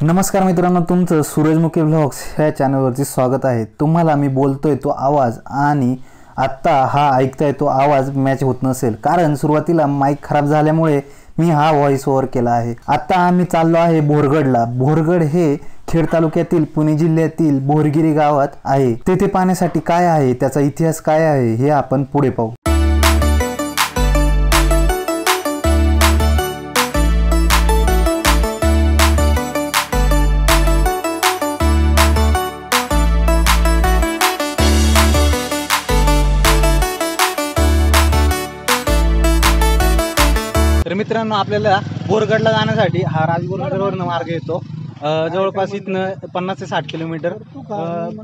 नमस्कार मित्रांनो, तुमचं सूरजमुखी व्लॉग्स ह्या चॅनलवरती स्वागत आहे। तुम्हाला मी बोलतोय तो आवाज आणि आत्ता हा ऐकताय तो आवाज मॅच होत नसेल, कारण सुरुवातीला माईक खराब झाल्यामुळे मी हा व्हॉइस ओव्हर केला आहे। आता आम्ही चाललो आहे बोरगडला। बोरगड हे खेड तालुक्यातील पुणे जिल्ह्यातील बोरगिरी गावात आहे। तेथे पाहण्यासाठी काय आहे, त्याचा इतिहास काय आहे हे आपण पुढे पाहू। तर मित्रांनो, आपल्याला बोरगडला जाण्यासाठी हा राजगुरुनगरवरनं मार्ग येतो। जवळपास इथनं 50 ते 60 किलोमीटर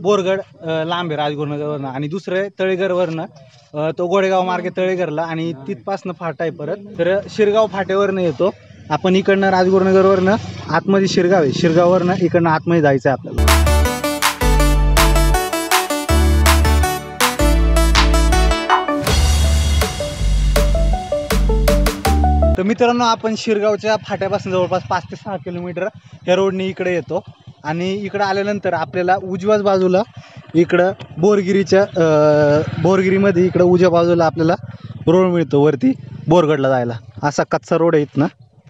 बोरगड लांब आहे राजगुरुनगरवरनं, आणि दुसरे तळेघरवरनं तो गोडेगाव मार्गे तळेघरला, आणि तिथपासनं फाटा आहे परत। तर शिरगाव फाट्यावरनं येतो आपण। इकडनं राजगुरुनगरवरनं आतमध्ये शिरगाव आहे, शिरगाववरनं इकडनं आतमध्ये जायचं आहे आपल्याला। तर मित्रांनो, आपण शिरगावच्या फाट्यापासून जवळपास 5 ते 6 किलोमीटर ह्या रोडने इकडे येतो, आणि इकडं आल्यानंतर आपल्याला उजव्याच बाजूला इकडं बोरगिरीमध्ये इकडं उजव्या बाजूला आपल्याला रोड मिळतो वरती बोरगडला जायला। असा कच्चा रोड आहे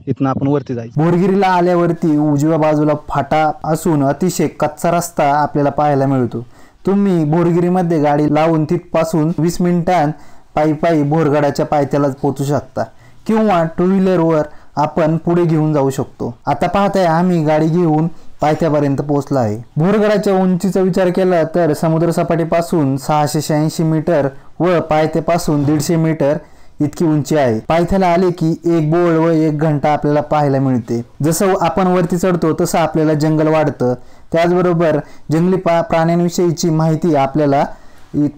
इथनं आपण वरती जायचं। बोरगिरीला आल्यावरती उजव्या बाजूला फाटा असून अतिशय कच्चा रस्ता आपल्याला पाहायला मिळतो। तुम्ही बोरगिरीमध्ये गाडी लावून तिथपासून 20 मिनिटांत पायी बोरगडाच्या पायथ्याला पोहोचू शकता, किंवा टू व्हीलरवर आपण पुढे घेऊन जाऊ शकतो। आता पाहताय आम्ही गाडी घेऊन पायथ्यापर्यंत पोहोचलो आहे। बोरगडाच्या उंचीचा विचार केला तर समुद्रसपाटीपासून 686 मीटर व पायथ्यापासून 150 मीटर इतकी उंची आहे। पायथ्याला आले की एक बोळ व 1 घंटा आपल्याला पाहायला मिळते। जसं आपण वरती चढतो तसं आपल्याला जंगल वाढतं, त्याचबरोबर जंगली प्राण्यांविषयीची माहिती आपल्याला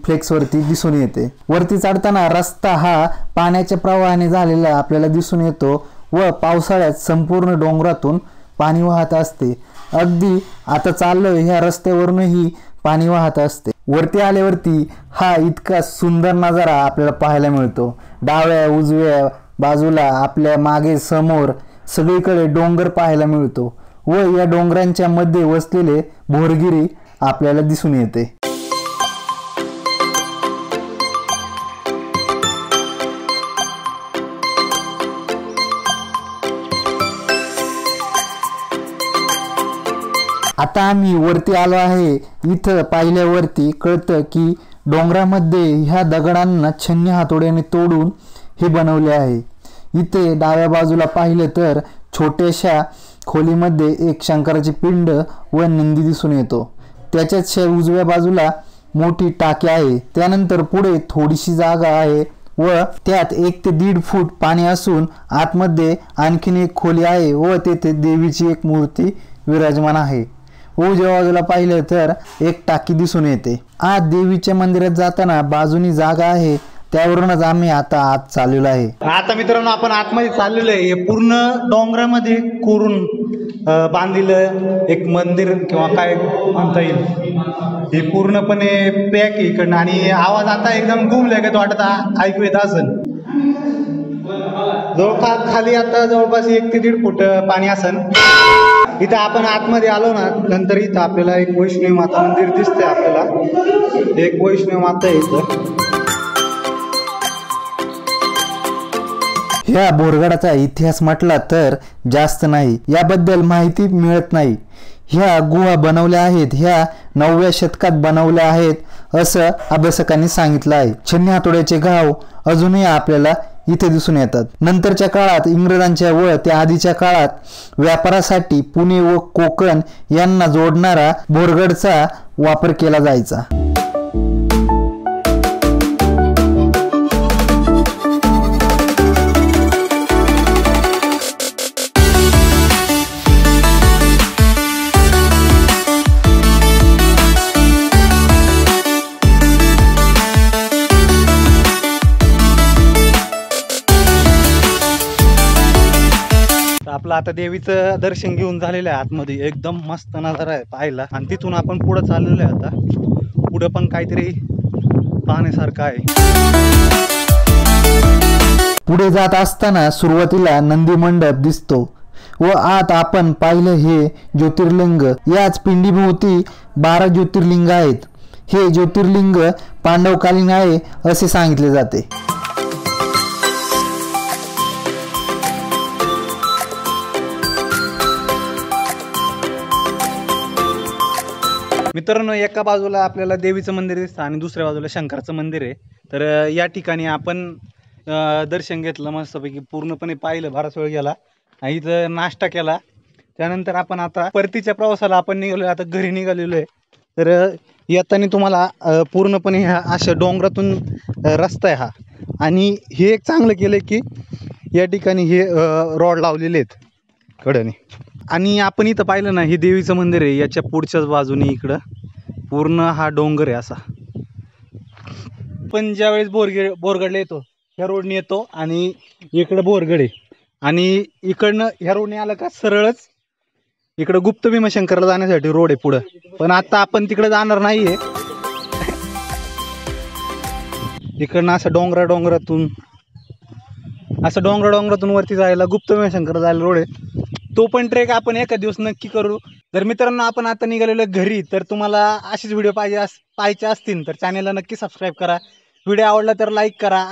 फ्लेक्सवरती दिसून येते। वरती चढताना रस्ता हा पाण्याच्या प्रवाहाने झालेला आपल्याला दिसून येतो, व पावसाळ्यात संपूर्ण डोंगरातून पाणी वाहत असते। अगदी आता चाललोय ह्या रस्त्यावरूनही पाणी वाहत असते। वरती आल्यावरती हा इतका सुंदर नजारा आपल्याला पाहायला मिळतो। डाव्या उजव्या बाजूला आपल्या मागे समोर सगळीकडे डोंगर पाहायला मिळतो, व या डोंगरांच्या मध्ये वसलेले बोरगिरी आपल्याला दिसून येते। आता आम्ही वरती आलो आहे। इथं पाहिल्यावरती कळतं की डोंगरामध्ये ह्या दगडांना छन्नी हातोड्याने तोडून हे बनवले आहे। इथे डाव्या बाजूला पाहिलं तर छोट्याशा खोलीमध्ये एक शंकराची पिंड व नंदी दिसून येतो। त्याच्याच उजव्या बाजूला मोठी टाकी आहे। त्यानंतर पुढे थोडीशी जागा आहे व त्यात 1 ते 1.5 फूट पाणी असून आतमध्ये आणखीन एक खोली आहे, व तेथे देवीची एक मूर्ती विराजमान आहे। उजव्या बाजूला पाहिलं तर एक टाकी दिसून येते। आज देवीच्या मंदिरात जाताना बाजूनी जागा आहे, त्यावरूनच आम्ही आता आत चाललेलो आहे। आता मित्रांनो, आपण आतमध्ये चाललेलो आहे। हे पूर्ण डोंगरामध्ये कोरून बांधलेलं एक मंदिर किंवा काय म्हणता येईल, हे पूर्णपणे पॅक आहे इकडनं, आणि आवाज आता एकदम गुमल्यागत वाटत ऐकू येत असेल। जवळपास खाली आता जवळपास 1 ते 1.5 फूट पाणी असेल। इथं आपण आतमध्ये आलो ना, नंतर इथं आपल्याला एक वैष्णवी माता मंदिर दिसते। आपल्याला एक वैष्णवी माता आहे इथं। ह्या बोरगडाचा इतिहास म्हटला तर जास्त नाही, याबद्दल माहिती मिळत नाही। ह्या गुहा बनवल्या आहेत, ह्या 9व्या शतकात बनवल्या आहेत असं अभ्यासकांनी सांगितलं आहे। छन्नी हातोड्याचे घाव अजूनही आपल्याला इथे दिसून येतात। नंतरच्या काळात इंग्रजांच्या व त्या आधीच्या काळात व्यापारासाठी पुणे व कोकण यांना जोडणारा बोरगडचा वापर केला जायचा। आपलं आता देवीचं दर्शन घेऊन झालेलं आहे। आतमध्ये एकदम मस्त नजारा आहे पाहायला, आणि तिथून आपण पुढे चाललेलो आहे। आता पुढे पण काहीतरी पाहण्यासारखं आहे। पुढे जात असताना सुरुवातीला नंदी मंडप दिसतो, व आत आपण पाहिलं हे ज्योतिर्लिंग, याच पिंडीभोवती 12 ज्योतिर्लिंग आहेत. हे ज्योतिर्लिंग पांडवकालीन आहे असे सांगितले जाते. मित्रांनो, एका बाजूला आपल्याला देवीचं मंदिर दिसतं आणि दुसऱ्या बाजूला शंकराचं मंदिर आहे. तर या ठिकाणी आपण दर्शन घेतलं मस्तपैकी, पूर्णपणे पाहिलं, बराच वेळ गेला, इथं नाश्ता केला. त्यानंतर आपण आता परतीच्या प्रवासाला आपण निघालो, आता घरी निघालेलो आहे. तर येताना तुम्हाला पूर्णपणे ह्या अशा डोंगरातून रस्ता आहे हा. आणि हे एक चांगलं केलं की या ठिकाणी हे रॉड लावलेले आहेत कडेने. आणि आपण इथं पाहिलं ना, हे देवीचं मंदिर आहे. याच्या पुढच्याच बाजूने इकडं पूर्ण हा डोंगर आहे असा. पण ज्यावेळेस बोरगडला येतो ह्या रोडने येतो आणि इकडं बोरगड आहे. आणि इकडनं ह्या रोडने आलं का सरळच इकडं गुप्त भीमाशंकरला जाण्यासाठी रोड आहे पुढं. पण आता आपण तिकडे जाणार नाहीये. इकडनं असं डोंगरातून वरती जायला गुप्त भीमाशंकर जायला रोड आहे. तो पण ट्रेक आपण एका दिवस नक्की करू. तर मित्रांनो, आपण आता निघालेलो घरी. तर तुम्हाला अशीच व्हिडिओ पाहिजे असतील तर चॅनेलला नक्की सबस्क्राईब करा. व्हिडिओ आवडला तर लाईक करा.